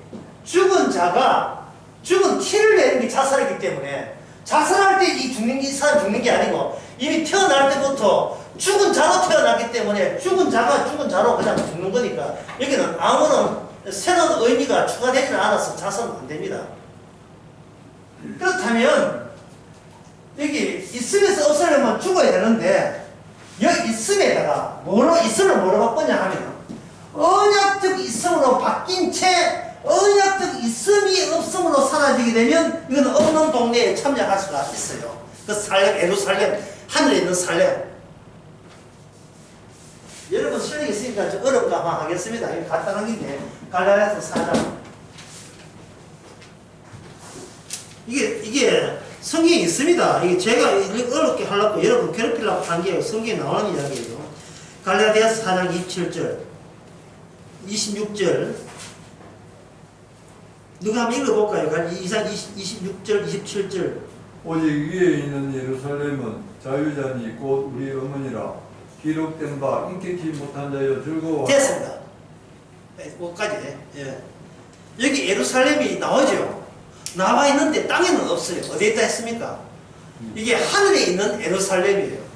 Speaker 1: 죽은 티를 내는 게 자살이기 때문에 자살할 때 이 사람 죽는 게 아니고 이미 태어날 때부터 죽은 자로 태어났기 때문에 죽은 자로 그냥 죽는 거니까 여기는 아무런 새로운 의미가 추가되지는 않아서 자살은 안 됩니다. 그렇다면 여기 있음에서 없으려면 죽어야 되는데 여기 있음에다가 있음을 뭐로 바꾸냐 하면 언약적 있음으로 바뀐 채 언약적 있음이 없음으로 사라지게 되면 이건 없는 동네에 참여할 수가 있어요. 그 살렘, 예루살렘, 하늘에 있는 살렘. 여러분 실력이 있으니까 좀 어렵다 하겠습니다. 이거 간단한 건데 갈라디아서 4장. 이게 성경에 있습니다. 이게 제가 어렵게 하려고 여러분 괴롭히려고 한 게 성경에 나오는 이야기예요. 갈라디아서 4장 27절, 26절. 누가 한번 읽어볼까요? 26절, 27절.
Speaker 3: 오직 위에 있는 예루살렘은 자유자니 곧 우리 어머니라. 기록된 바 인격지 못한 자여 즐거워.
Speaker 1: 됐습니다. 끝까지. 예. 여기 예루살렘이 나오죠. 나와 있는데 땅에는 없어요. 어디에 있다 했습니까? 이게 하늘에 있는 예루살렘이에요.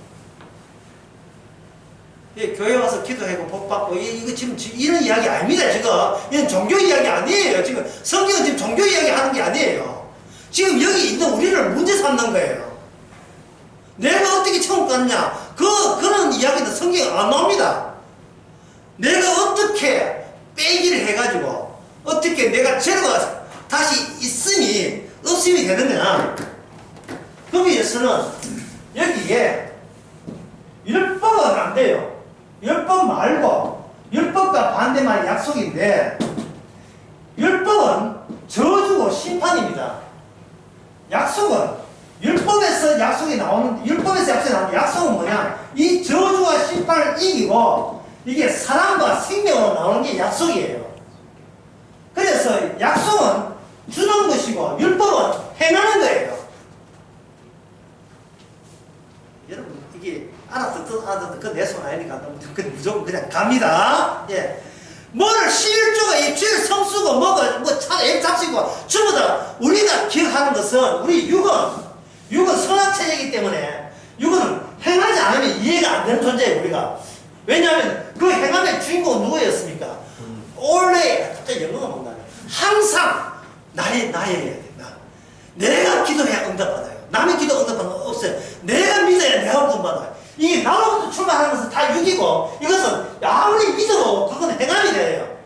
Speaker 1: 예, 교회 와서 기도하고 복받고 이거 지금 이런 이야기 아닙니다. 지금 이건 종교 이야기 아니에요. 지금 성경은 지금 종교 이야기 하는 게 아니에요. 지금 여기 있는 우리를 문제 삼는 거예요. 내가 어떻게 천국 갔냐? 그런 이야기는 성경에 안 나옵니다. 내가 어떻게 빼기를 해가지고 어떻게 내가 죄가 다시 있음이 없음이 되느냐? 거기에 위해서는 여기에 율법은 안 돼요. 율법 말고 율법과 반대말 약속인데 율법은 저주고 심판입니다. 약속은 율법에서 약속이 나오는데 약속은 뭐냐? 이 저주와 심판을 이기고 이게 사랑과 생명으로 나오는 게 약속이에요. 그래서 약속은 주는 것이고 율법은 행하는 거예요. 여러분 이게 알아듣든 그내 손 아니니까 무조건 그냥 갑니다. 예. 뭐를 11조가 이 죄를 성수고 애 잡시고 전부 다 우리가 기억하는 것은 우리 육은 선악체제이기 때문에 육은 행하지 않으면 이해가 안 되는 존재예요. 우리가. 왜냐하면 그 행함의 주인공은 누구였습니까? 원래 갑자기 영어가 못 나네. 항상 나의 내가 기도해야 응답받아요. 남의 기도 응답받는 거 없어요. 내가 믿어야 내가 응답받아요. 이 나로부터 출발하는 것은 다 육이고 이것은 아무리 믿어도 그건 행함이 돼요.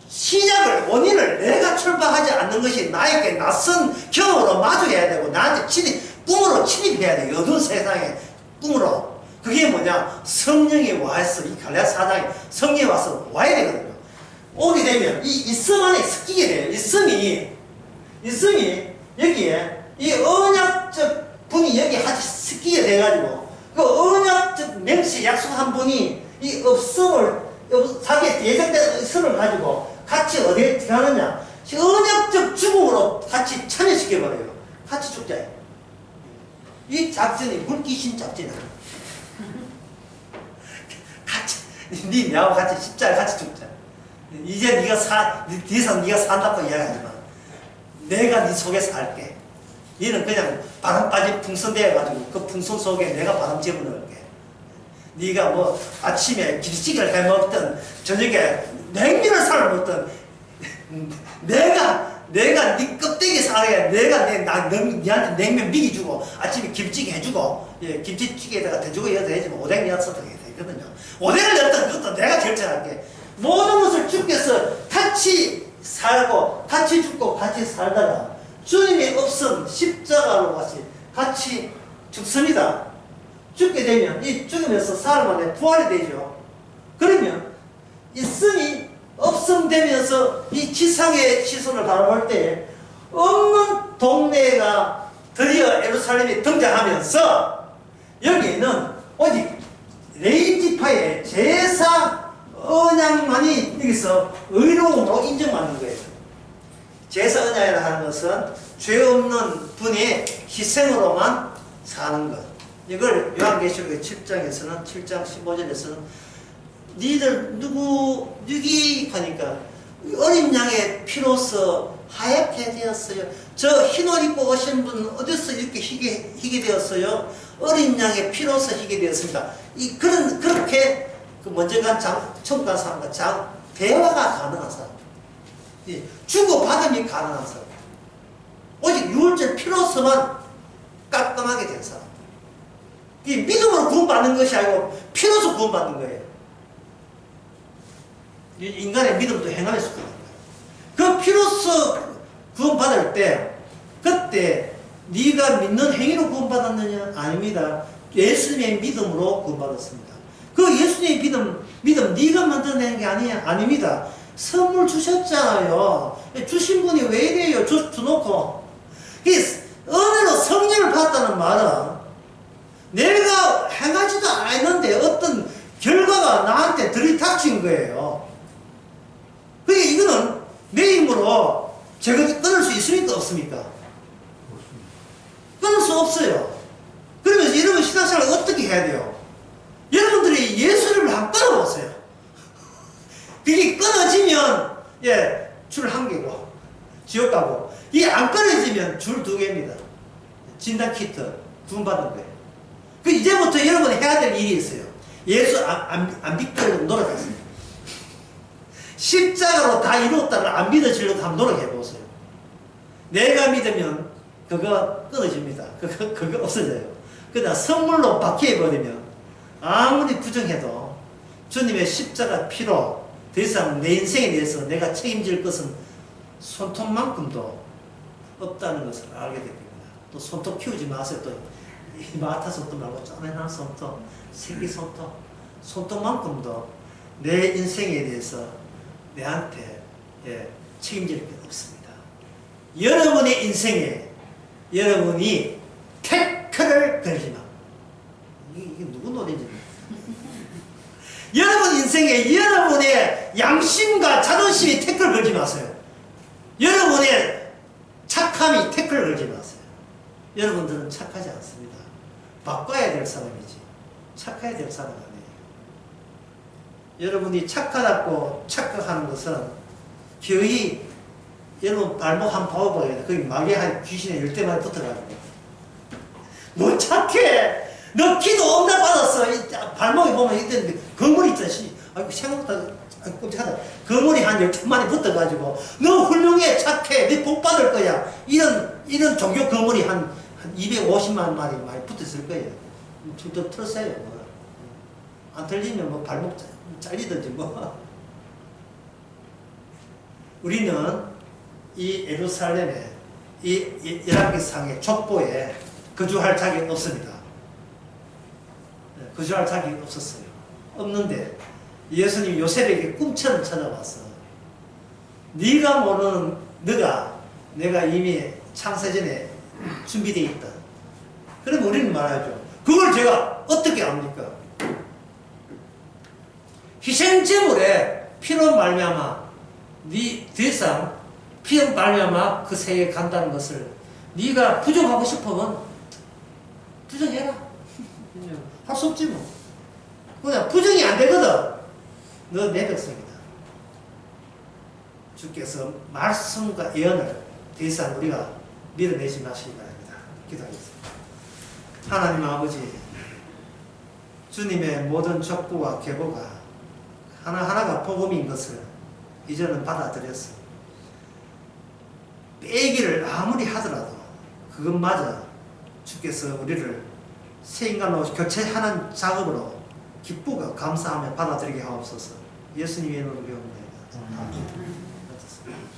Speaker 1: 시작을 원인을 내가 출발하지 않는 것이 나에게 낯선 경험으로 마주해야 되고 나한테 꿈으로 침입해야 돼. 어두운 세상에 꿈으로. 그게 뭐냐? 성령이 와서 이 갈라디아 4장에 성령이 와서 와야 되거든요. 오게 되면 이 씀 안에 섞이게 돼요. 이 씀이 여기에 이 언약적 분이 여기 같이 섞이게 돼가지고 그 언약적 맹시 약속한 분이 이 자기의 예정된 씀을 가지고 같이 어디에 들어가느냐? 언약적 죽음으로 같이 참여시켜버려요. 같이 죽자. 이 작전이 물귀신 작전이야. 같이, 나하고 같이 십자가 같이 죽자. 이제 뒤에서 네가 산다고 이야기하지 마. 내가 네 속에 살게. 너는 그냥 바람 빠진 풍선 되어가지고 그 풍선 속에 내가 바람 집어넣을게. 네가 뭐 아침에 김치찌개를 해 먹든 저녁에 냉면을 삶아 먹든 내가 네 껍데기 살아야 내가 니한테 냉면 미기 주고 아침에 김치찌개 해주고 김치찌개에다가 대주고 이어서 해주면 오뎅 엿어도 되거든요. 오뎅을 엿든 그것도 내가 결정할게. 모든 것을 주께서 같이 살고 같이 죽고 같이 살다가 주님이 없음 십자가로 같이 죽습니다. 죽게 되면 이 죽으면서 사람 안에 부활이 되죠. 그러면 이 씀이 없음되면서 이 지상의 시선을 바라볼 때 없는 동네가 드디어 예루살렘이 등장하면서 여기에는 오직 레위지파의 제사 언약만이 여기서 의로움으로 인정받는 거예요. 제사 언약이라 하는 것은 죄 없는 분의 희생으로만 사는 것. 이걸 요한계시록 7장에서는 7장 15절에서는 니들 누기 하니까 어린 양의 피로서 하얗게 되었어요. 저 흰 옷 입고 오신 분 어디서 이렇게 희게 되었어요? 어린 양의 피로서 희게 되었습니다. 그렇게 먼저 간 천국 간 사람과 대화가 가능한 사람, 주고받음이 가능한 사람, 오직 유월절 피로서만 깔끔하게 된 사람. 이 믿음으로 구원받는 것이 아니고 피로서 구원받는 거예요. 인간의 믿음도 행함에서 구원받는 거예요. 그 피로서 구원받을 때 그때 네가 믿는 행위로 구원받았느냐? 아닙니다. 예수님의 믿음으로 구원받았습니다. 그 예수님의 믿음 네가 만들어낸 게 아닙니다. 선물 주셨잖아요. 주신 분이 왜 이래요? 주놓고 은혜로 성령을 받았다는 말은 내가 행하지도 않았는데 어떤 결과가 나한테 들이닥친 거예요. 그러니까 이거는 내 힘으로 제가 끊을 수 있습니까? 없습니까? 끊을 수 없어요. 그러면서 여러분 신앙생활을 어떻게 해야 돼요? 여러분들이 예수님을 한번 끊어보세요. 그게 끊어지면 줄 한 개고 지옥 가고 이게 안 끊어지면 줄 2개입니다. 진단 키트 구원받은 거예요. 그 이제부터 여러분이 해야 될 일이 있어요. 예수 안 믿도록 노력하세요. 십자가로 다 이루었다는 안 믿어지려고 한번 노력해보세요. 내가 믿으면 그거 끊어집니다. 그거 없어져요. 그러나 선물로 바뀌어버리면 아무리 부정해도 주님의 십자가 피로 더 이상 내 인생에 대해서 내가 책임질 것은 손톱만큼도 없다는 것을 알게 됩니다. 또 손톱 키우지 마세요. 또 마타 손톱 말고 쪼매난 손톱, 새끼 손톱만큼도 내 인생에 대해서 내한테 책임질 게 없습니다. 여러분의 인생에 여러분이 태클을 걸지 마. 이게 누구 노래인지 여러분 인생에 여러분의 양심과 자존심이 태클을 걸지 마세요. 여러분의 착함이 태클을 걸지 마세요. 여러분들은 착하지 않습니다. 바꿔야 될 사람이지 착해야 될 사람 아니에요. 여러분이 착하다고 착각하는 것은 거의 여러분 발목 한번 봐봐요. 거기 막에 한 귀신의 10대만에 붙어가지고 너 착해! 너 기도 응답 받았어! 발목에 보면 이때 거물이 있잖아. 아이고 생각보다 끔찍하다. 거물이 한 10대만에 붙어가지고 너 훌륭해! 착해! 너 복 받을 거야. 이런 종교 거물이 한 250만 마리 많이 붙었을 거예요. 또 틀었어요. 안 틀리면 뭐 발목 잘리든지 뭐. 우리는 이 예루살렘에 이 열왕기상의 족보에 거주할 자격이 없습니다. 거주할 자격이 없었어요. 없는데 예수님이 요셉에게 꿈처럼 찾아왔어. 네가 모르는 내가 이미 창세전에 준비되어 있다. 그럼 우리는 말하죠. 그걸 제가 어떻게 압니까? 희생제물에 피로 말미암아 네 대상 피로 말미암아 그 세에 간다는 것을 네가 부정하고 싶으면 부정해라. 할 수 없지 뭐. 그냥 부정이 안 되거든. 너 내 백성이다. 주께서 말씀과 예언을 더 이상 우리가 밀어내지 마시기 바랍니다. 기도하겠습니다. 하나님 아버지, 주님의 모든 족보와 계보가 하나하나가 복음인 것을 이제는 받아들였어. 빼기를 아무리 하더라도 그것마저 주께서 우리를 새 인간으로 교체하는 작업으로 기쁘고 감사하며 받아들이게 하옵소서. 예수님의 이름으로 배웁니다. 아멘.